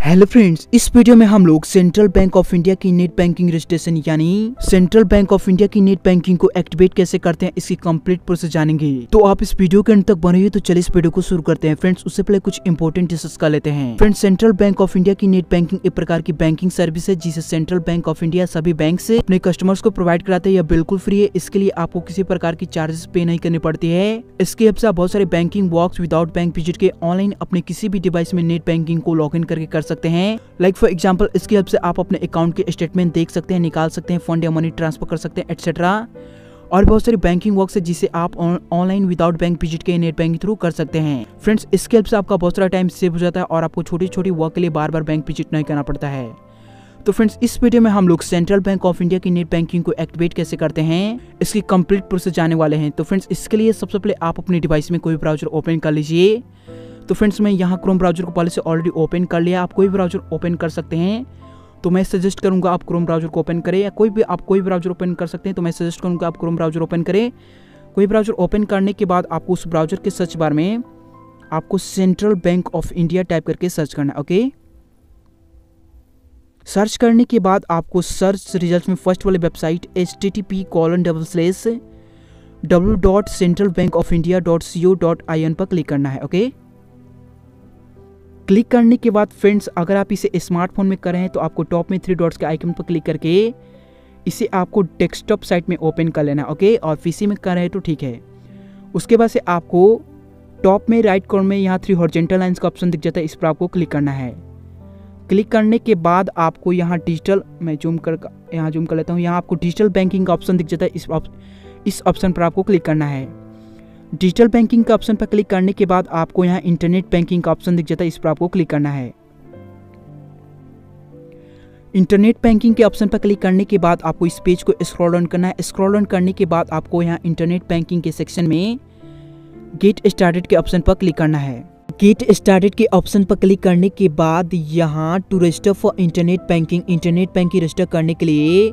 Hello friends, इस video में हम लोग सेंट्रल बैंक ऑफ इंडिया की नेट बैंकिंग रजिस्ट्रेशन यानी सेंट्रल बैंक ऑफ इंडिया की नेट बैंकिंग को एक्टिवेट कैसे करते हैं इसकी कंप्लीट प्रोसेस जानेंगे। तो आप इस वीडियो के अंत तक बने हुए तो चलिए इस वीडियो को शुरू करते हैं। फ्रेंड्स, उससे पहले कुछ इंपॉर्टेंट डिस्कस कर लेते हैं। Friends, central bank of India की नेट बैंकिंग एक प्रकार की बैंकिंग सर्विस है जिसे सेंट्रल बैंक ऑफ इंडिया सभी बैंक से अपने कस्टमर्स को प्रोवाइड कराते हैं। यह बिल्कुल फ्री है, इसके लिए आपको किसी प्रकार की चार्जेस पे नहीं करनी पड़ती है। इसके हेल्प से आप बहुत सारे banking works without bank visit के ऑनलाइन अपने किसी भी डिवाइस में नेट बैंकिंग को लॉग इन करके कर सकते हैं। लाइक फॉर एग्जाम्पल, इसकी हेल्प से आप अपने अकाउंट के स्टेटमेंट देख सकते हैं, निकाल सकते हैं, फंड या मनी ट्रांसफर कर सकते हैं एटसेट्रा। और बहुत सारी बैंकिंग वर्क है जिसे आप ऑनलाइन विदाउट बैंक विजिट के नेट बैंकिंग थ्रू कर सकते हैं। फ्रेंड्स, इसके हेल्प से आपका बहुत सारा टाइम सेव हो जाता है और आपको छोटी छोटी वर्क के लिए बार बार बैंक विजिट नहीं करना पड़ता है। तो फ्रेंड्स, इस वीडियो में हम लोग सेंट्रल बैंक ऑफ इंडिया की नेट बैंकिंग को एक्टिवेट कैसे करते हैं इसकी कंप्लीट प्रोसेस जाने वाले हैं। तो फ्रेंड्स, इसके लिए सबसे पहले आप अपने डिवाइस में कोई ब्राउजर ओपन कर लीजिए। तो फ्रेंड्स, मैं यहाँ क्रोम ब्राउजर को पहले से ऑलरेडी ओपन कर लिया। आप कोई ब्राउजर ओपन कर सकते हैं, तो मैं सजेस्ट करूंगा आप क्रोम ब्राउजर को ओपन करें, या आप कोई ब्राउजर ओपन कर सकते हैं, तो मैं सजेस्ट करूंगा आप क्रोम ब्राउजर ओपन करें। कोई ब्राउजर ओपन करने के बाद आपको उस ब्राउजर के सर्च बार में आपको central bank of India type करके सर्च करना है। ओके, सर्च करने के बाद आपको सर्च रिजल्ट में फर्स्ट वाली वेबसाइट http://www.centralbankofindia.co.in पर क्लिक करना है। ओके, क्लिक करने के बाद फ्रेंड्स, अगर आप इसे स्मार्टफोन में कर रहे हैं तो आपको टॉप में 3 डॉट्स के आइकन पर क्लिक करके इसे आपको डेस्कटॉप साइट में ओपन कर लेना है। ओके, और पीसी में कर रहे हैं तो ठीक है। उसके बाद से आपको टॉप में राइट कॉर्नर में यहाँ 3 हॉरिजॉन्टल लाइंस का ऑप्शन दिख जाता है, इस पर आपको क्लिक करना है। क्लिक करने के बाद आपको यहाँ डिजिटल, मैं जूम कर लेता हूँ, यहाँ आपको डिजिटल बैंकिंग का ऑप्शन दिख जाता है, इस ऑप्शन पर आपको क्लिक करना है। डिजिटल बैंकिंग का ऑप्शन पर क्लिक करने के बाद आपको यहाँ इंटरनेट बैंकिंग का ऑप्शन दिख जाता है, इस पर आपको क्लिक करना है। इंटरनेट बैंकिंग के ऑप्शन पर क्लिक करने के बाद आपको इस पेज को स्क्रॉल डाउन करना है। स्क्रॉल डाउन करने के बाद आपको यहाँ इंटरनेट बैंकिंग के सेक्शन में गेट स्टार्टेड के ऑप्शन पर क्लिक करना है। गेट स्टार्टेड के ऑप्शन पर क्लिक करने के बाद यहाँ to register for internet banking register करने के लिए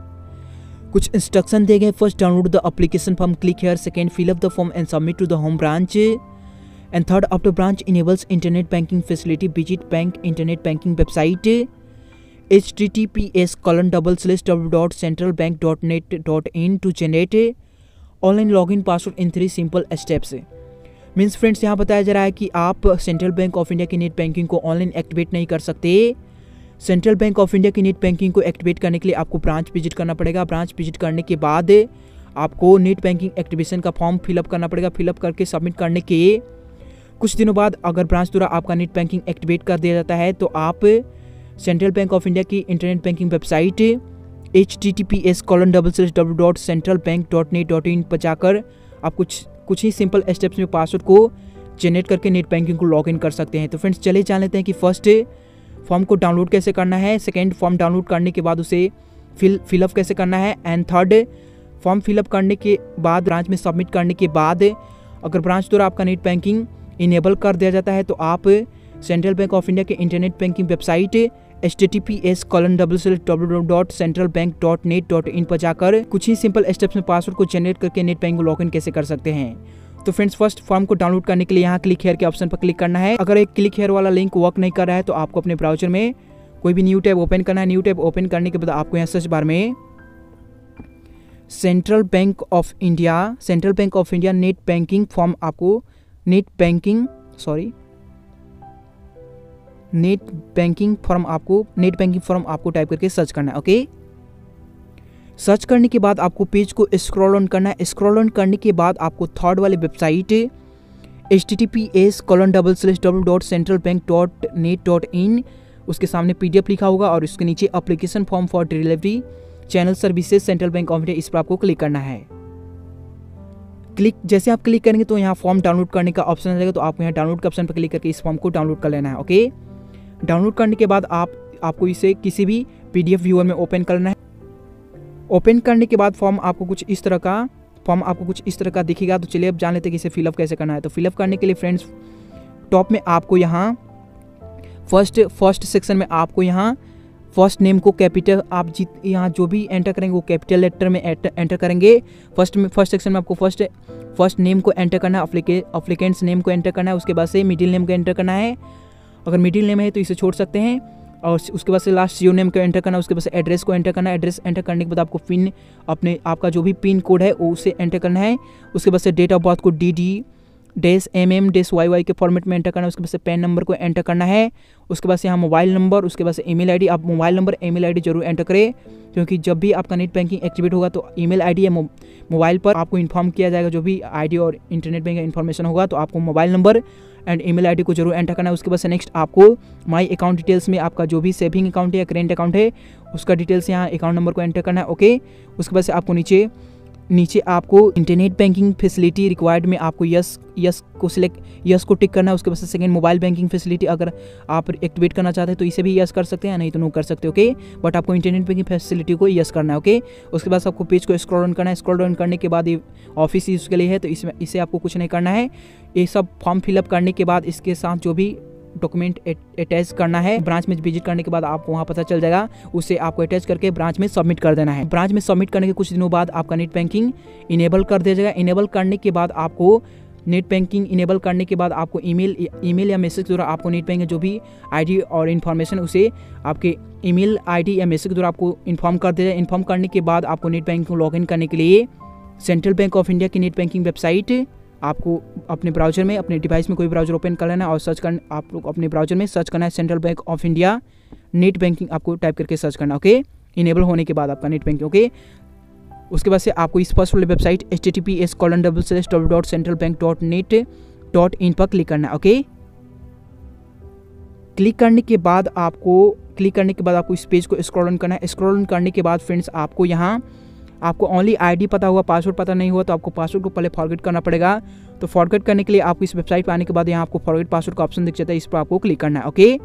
कुछ इंस्ट्रक्शन दिए गए। First, download the application form, click here. Second, fill up the form and submit to the home branch. And third, after branch enables internet banking facility, visit bank internet banking website https://www.centralbank.net.in to generate online login password in 3 simple steps. Means friends, यहाँ बताया जा रहा है कि आप central bank of India की net banking को online activate नहीं कर सकते। सेंट्रल बैंक ऑफ इंडिया की नेट बैंकिंग को एक्टिवेट करने के लिए आपको ब्रांच विजिट करना पड़ेगा। ब्रांच विजिट करने के बाद आपको नेट बैंकिंग एक्टिवेशन का फॉर्म फिलअप करना पड़ेगा। फिलअप करके सबमिट करने के कुछ दिनों बाद अगर ब्रांच द्वारा आपका नेट बैंकिंग एक्टिवेट कर दिया जाता है तो आप सेंट्रल बैंक ऑफ इंडिया की इंटरनेट बैंकिंग वेबसाइट https://www.centralbank.net.in पर जाकर आप कुछ ही सिंपल स्टेप्स में पासवर्ड को जनरेट करके नेट बैंकिंग को लॉग इन कर सकते हैं। तो फ्रेंड्स, चलिए जान लेते हैं कि फर्स्ट फॉर्म को डाउनलोड कैसे करना है, सेकेंड फॉर्म डाउनलोड करने के बाद उसे फिलअप कैसे करना है, एंड थर्ड फॉर्म फिलअप करने के बाद ब्रांच में सबमिट करने के बाद अगर ब्रांच द्वारा आपका नेट बैंकिंग इनेबल कर दिया जाता है तो आप सेंट्रल बैंक ऑफ इंडिया के इंटरनेट बैंकिंग वेबसाइट https://www.centralbank.net.in पर जाकर कुछ ही सिंपल स्टेप्स में पासवर्ड को जनरेट करके नेट बैंकिंग लॉग इन कैसे कर सकते हैं। तो फ्रेंड्स, फर्स्ट फॉर्म को डाउनलोड करने के लिए यहाँ क्लिक हेयर के ऑप्शन पर क्लिक करना है। अगर एक क्लिक हेयर वाला लिंक वर्क नहीं कर रहा है तो आपको अपने ब्राउजर में कोई भी न्यू टैब ओपन करना है। न्यू टैब ओपन करने के बाद आपको यहाँ सर्च बार में central bank of India net banking form net banking form आपको टाइप करके सर्च करना है। ओके, सर्च करने के बाद आपको पेज को स्क्रॉल ऑन करना है। स्क्रॉल ऑन करने के बाद आपको थर्ड वाली वेबसाइट https://www.centralbank.net.in उसके सामने PDF लिखा होगा और उसके नीचे application form for delivery channel services central bank of India, इस पर आपको क्लिक करना है। जैसे आप क्लिक करेंगे तो यहाँ फॉर्म डाउनलोड करने का ऑप्शन आ जाएगा, तो आप यहाँ डाउनलोड के ऑप्शन पर क्लिक करके इस फॉर्म को डाउनलोड कर लेना है। ओके, डाउनलोड करने के बाद आपको इसे किसी भी PDF व्यूअर में ओपन करना है। ओपन करने के बाद फॉर्म आपको कुछ इस तरह का दिखेगा। तो चलिए अब जान लेते हैं कि इसे फिलअप कैसे करना है। तो फिलअप करने के लिए फ्रेंड्स, टॉप में आपको यहाँ फर्स्ट सेक्शन में आपको यहाँ फर्स्ट नेम को कैपिटल, आप यहाँ जो भी एंटर करेंगे वो कैपिटल लेटर में एंटर करेंगे। फर्स्ट सेक्शन में आपको फर्स्ट नेम को एंटर करना है, अप्लीकेंट्स नेम को एंटर करना है, उसके बाद से मिडिल नेम को एंटर करना है। अगर मिडिल नेम है तो इसे छोड़ सकते हैं। और उसके बाद से लास्ट सीओ नेम को एंटर करना है, उसके बाद से एड्रेस को एंटर करना है। एड्रेस एंटर करने के बाद आपको पिन आपका जो भी पिन कोड है वो उसे एंटर करना है। उसके बाद से डेट ऑफ बर्थ को DD-MM-YY के फॉर्मेट में एंटर करना है। उसके बाद से पैन नंबर को एंटर करना है। उसके बाद से यहाँ मोबाइल नंबर, उसके बाद से ईमेल आईडी। आप मोबाइल नंबर ईमेल आईडी जरूर एंटर करें, क्योंकि जब भी आपका नेट बैंकिंग एक्टिवेट होगा तो ईमेल आईडी या मोबाइल पर आपको इन्फॉर्म किया जाएगा। जो भी आईडी और इंटरनेट बैंक का इन्फॉर्मेशन होगा तो आपको mobile number and email ID को जरूर एंटर करना है। उसके बाद से नेक्स्ट आपको माई अकाउंट डिटेल्स में आपका जो भी सेविंग अकाउंट है या करेंट अकाउंट है उसका डिटेल्स यहाँ अकाउंट नंबर को एंटर करना है। ओके, उसके बाद से आपको नीचे आपको इंटरनेट बैंकिंग फैसिलिटी रिक्वायर्ड में आपको यस को टिक करना है। उसके बाद से सेकंड मोबाइल बैंकिंग फैसिलिटी अगर आप एक्टिवेट करना चाहते हैं तो इसे भी यस कर सकते हैं, नहीं तो नो कर सकते। ओके, बट आपको इंटरनेट बैंकिंग फैसिलिटी को यस करना है। ओके, उसके बाद आपको पेज को स्क्रॉल डाउन करना है। स्क्रॉल डाउन करने के बाद ये ऑफिस यूज़ के लिए है तो इसे आपको कुछ नहीं करना है। ये सब फॉर्म फिलअप करने के बाद इसके साथ जो भी डॉक्यूमेंट अटैच करना है, ब्रांच में विजिट करने के बाद आपको वहाँ पता चल जाएगा, उसे आपको अटैच करके ब्रांच में सबमिट कर देना है। ब्रांच में सबमिट करने के कुछ दिनों बाद आपका नेट बैंकिंग इनेबल कर दिया जाएगा। इनेबल करने के बाद आपको ईमेल या मैसेज द्वारा आपको नेट बैंकिंग जो भी आईडी और इन्फॉर्मेशन उसे आपके ईमेल आईडी या मैसेज द्वारा आपको इन्फॉर्म कर दिया जाए। इन्फॉर्म करने के बाद आपको नेट बैंकिंग को लॉगिन करने के लिए सेंट्रल बैंक ऑफ इंडिया की नेट बैंकिंग वेबसाइट आपको अपने ब्राउजर में, अपने डिवाइस में कोई ब्राउजर ओपन कर लेना और आप लोग अपने ब्राउजर में सर्च करना है central bank of India net banking, आपको टाइप करके सर्च करना। ओके, इनेबल होने के बाद आपका नेट बैंकिंग। ओके, उसके बाद से आपको इस फर्स्ट वाली वेबसाइट https://www.centralbank.net.in पर क्लिक करना है। ओके, क्लिक करने के बाद आपको इस पेज को स्क्रॉल डाउन करना है। स्क्रॉल डाउन करने के बाद फ्रेंड्स आपको ओनली आईडी पता हुआ, पासवर्ड पता नहीं हुआ तो आपको पासवर्ड को पहले फॉरगेट करना पड़ेगा। तो फॉरगेट करने के लिए आपको इस वेबसाइट पर आने के बाद यहाँ आपको फॉरगेट पासवर्ड का ऑप्शन दिख जाता है, इस पर आपको क्लिक करना है। ओके,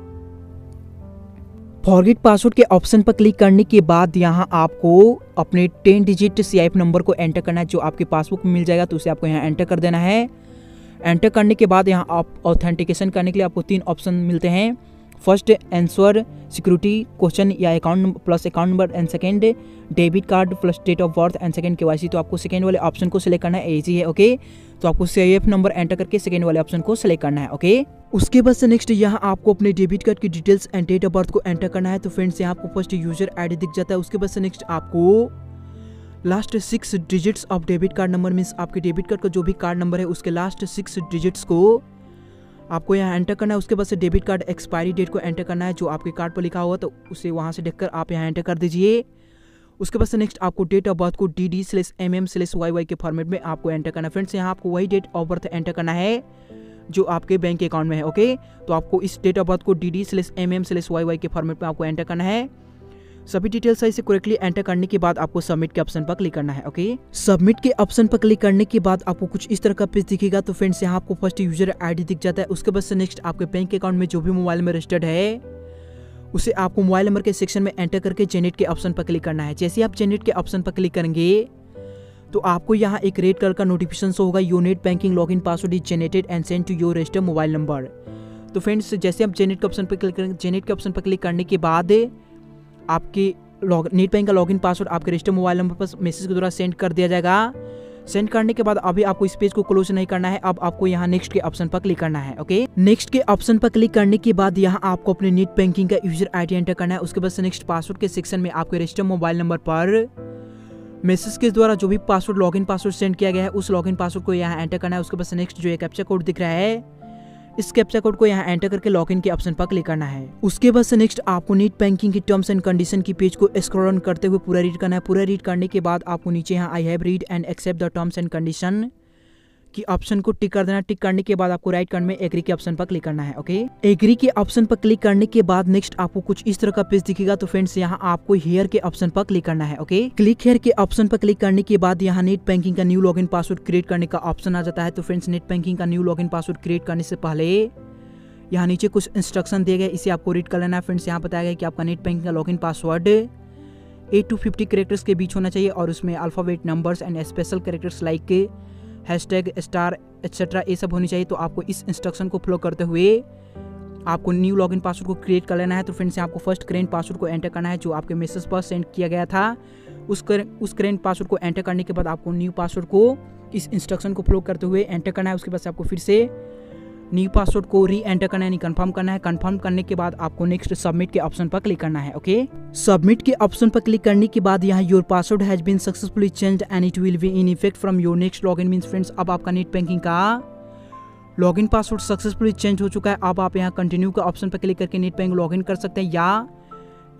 फॉरगेट पासवर्ड के ऑप्शन पर क्लिक करने के बाद यहाँ आपको अपने 10 डिजिट CIF नंबर को एंटर करना है, जो आपके पासबुक में मिल जाएगा तो उसे आपको यहाँ एंटर कर देना है। एंटर करने के बाद यहाँ आप ऑथेंटिकेशन करने के लिए आपको 3 ऑप्शन मिलते हैं। फर्स्ट आंसर सिक्योरिटी क्वेश्चन या account plus account number and second debit card plus date of birth and second KYC। तो आपको सेकंड वाले ऑप्शन को सिलेक्ट करना है, इजी है। ओके, तो आपको CIF नंबर एंटर करके सेकंड वाले ऑप्शन को सिलेक्ट करना है। ओके, उसके बाद से नेक्स्ट यहाँ आपको अपने डेबिट कार्ड की details and date of birth को एंटर करना है। तो फ्रेंड्स यहाँ आपको फर्स्ट यूजर आईडी दिख जाता है। उसके बाद से नेक्स्ट आपको last 6 digits of debit card number means आपके डेबिट कार्ड का जो भी कार्ड नंबर है उसके लास्ट 6 डिजिट्स को आपको यहाँ एंटर करना है। उसके बाद से डेबिट कार्ड एक्सपायरी डेट को एंटर करना है, जो आपके कार्ड पर लिखा हुआ तो उसे वहाँ से देखकर आप यहाँ एंटर कर दीजिए। उसके बाद से नेक्स्ट आपको डेट ऑफ बर्थ को DD/MM/YY के फॉर्मेट में आपको एंटर करना है। फ्रेंड्स यहाँ आपको वही डेट ऑफ बर्थ एंटर करना है जो आपके बैंक अकाउंट में है। ओके, तो आपको इस डेट ऑफ बर्थ को DD/MM/YY के फॉर्मेट में आपको एंटर करना है। सभी डिटेल्स सही से करेक्टली एंटर करने के बाद आपको सबमिट के ऑप्शन पर क्लिक करना है। ओके, सबमिट के ऑप्शन पर क्लिक करने के बाद आपको कुछ इस तरह का पेज दिखेगा। तो फ्रेंड्स यहाँ आपको फर्स्ट यूजर आईडी दिख जाता है। उसके बाद से नेक्स्ट आपके बैंक अकाउंट में जो भी मोबाइल में रजिस्टर्ड है उसे आपको मोबाइल नंबर के सेक्शन में एंटर करके जनरेट के ऑप्शन पर क्लिक करना है। जैसे आप जनरेट के ऑप्शन पर क्लिक करेंगे तो आपको यहाँ एक रेड कलर का नोटिफिकेशन शो होगा, your net banking login password is generated and send to your registered mobile number. तो फ्रेंड्स जैसे आप जनरेट के ऑप्शन पर क्लिक करेंगे, जनरेट के ऑप्शन पर क्लिक करने के बाद आपके नेट बैंक का लॉगिन पासवर्ड आपके रजिस्टर्ड मोबाइल नंबर पर मैसेज के द्वारा सेंड कर दिया जाएगा। सेंड करने के बाद अभी आपको इस पेज को क्लोज नहीं करना है, अब आपको यहाँ नेक्स्ट के ऑप्शन पर क्लिक करना है। ओके, नेक्स्ट के ऑप्शन पर क्लिक करने के बाद यहाँ आपको अपने नेट बैंकिंग का यूजर आईडी एंटर करना है। उसके बाद से नेक्स्ट पासवर्ड के सेक्शन में आपके रजिस्टर्ड मोबाइल नंबर पर मैसेज के द्वारा जो भी पासवर्ड लॉगिन पासवर्ड सेंड किया गया है उस लॉगिन पासवर्ड को यहाँ एंटर करना है। उसके बाद से नेक्स्ट जो एक कैप्चा कोड दिख रहा है इस कैप्चा कोड को यहाँ एंटर करके लॉगिन के ऑप्शन पर क्लिक करना है। उसके बाद से नेक्स्ट आपको नेट बैंकिंग की टर्म्स एंड कंडीशन की पेज को स्क्रॉल डाउन करते हुए पूरा रीड करना है। पूरा रीड करने के बाद आपको नीचे यहाँ I have read and accept the terms and condition की ऑप्शन को टिक कर देना। टिक करने के बाद आपको राइट कार्ड में एग्री के ऑप्शन पर क्लिक करना है। ओके, एग्री के ऑप्शन पर क्लिक करने के बाद नेक्स्ट आपको कुछ इस तरह का पेज दिखेगा। तो फ्रेंड्स यहाँ आपको हेयर के ऑप्शन पर क्लिक करना है। ओके, क्लिक हेयर के ऑप्शन पर क्लिक करने के बाद यहाँ नेट बैंकिंग का न्यू लॉगिन पासवर्ड क्रिएट करने का ऑप्शन आ जाता है। तो फ्रेंड्स नेट बैंकिंग का न्यू लॉगिन पासवर्ड क्रिएट करने से पहले यहाँ नीचे कुछ इंस्ट्रक्शन दिए गए, इसे आपको रीड कर लेना है। फ्रेंड्स यहाँ बताया गया कि आपका नेट बैंकिंग का लॉगिन पासवर्ड 8 to 50 कैरेक्टर्स के बीच होना चाहिए और उसमें alphabet numbers and special characters like hashtag star etcetera ये सब होनी चाहिए। तो आपको इस इंस्ट्रक्शन को फॉलो करते हुए आपको न्यू लॉगिन पासवर्ड को क्रिएट कर लेना है। तो फ्रेंड्स यहाँ आपको फर्स्ट करेंट पासवर्ड को एंटर करना है जो आपके मैसेज पर सेंड किया गया था। उस करेंट पासवर्ड को एंटर करने के बाद आपको न्यू पासवर्ड को इस इंस्ट्रक्शन को फॉलो करते हुए एंटर करना है। उसके बाद आपको फिर से न्यू पासवर्ड को री एंटर करना है, कंफर्म करना है। कंफर्म करने के बाद आपको नेक्स्ट सबमिट के ऑप्शन पर क्लिक करना है। ओके, सबमिट के ऑप्शन पर क्लिक करने के बाद यहाँ your password has been successfully changed and it will be in effect from your next login. Means friends, अब आपका नेट बैंकिंग का लॉगिन पासवर्ड सक्सेसफुली चेंज हो चुका है। अब आप यहाँ कंटिन्यू का ऑप्शन पर क्लिक करके नेट बैंकिंग लॉगिन कर सकते हैं, या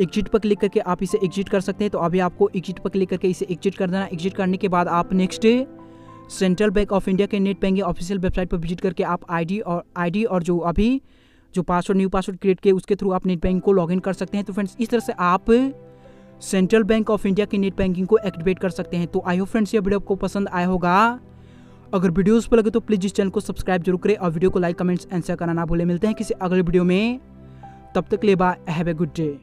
एग्जिट पर क्लिक करके आप इसे एग्जिट कर सकते हैं। तो अभी आपको एग्जिट पर क्लिक करके इसे एग्जिट कर देना। एग्जिट करने के बाद आप next central bank of India के नेट बैंकिंग ऑफिशियल वेबसाइट पर विजिट करके आप आईडी और जो पासवर्ड न्यू पासवर्ड क्रिएट किए उसके थ्रू आप नेट बैंकिंग को लॉगिन कर सकते हैं। तो फ्रेंड्स, इस तरह से आप सेंट्रल बैंक ऑफ इंडिया की नेट बैंकिंग को एक्टिवेट कर सकते हैं। तो आई होप फ्रेंड्स ये वीडियो आपको पसंद आया होगा। अगर वीडियो उस पर लगे तो प्लीज इस चैनल को सब्सक्राइब जरूर करें और वीडियो को लाइक कमेंट्स एंड शेयर करना ना भूलें। मिलते हैं किसी अगले वीडियो में, तब तक के लिए bye, have a good day.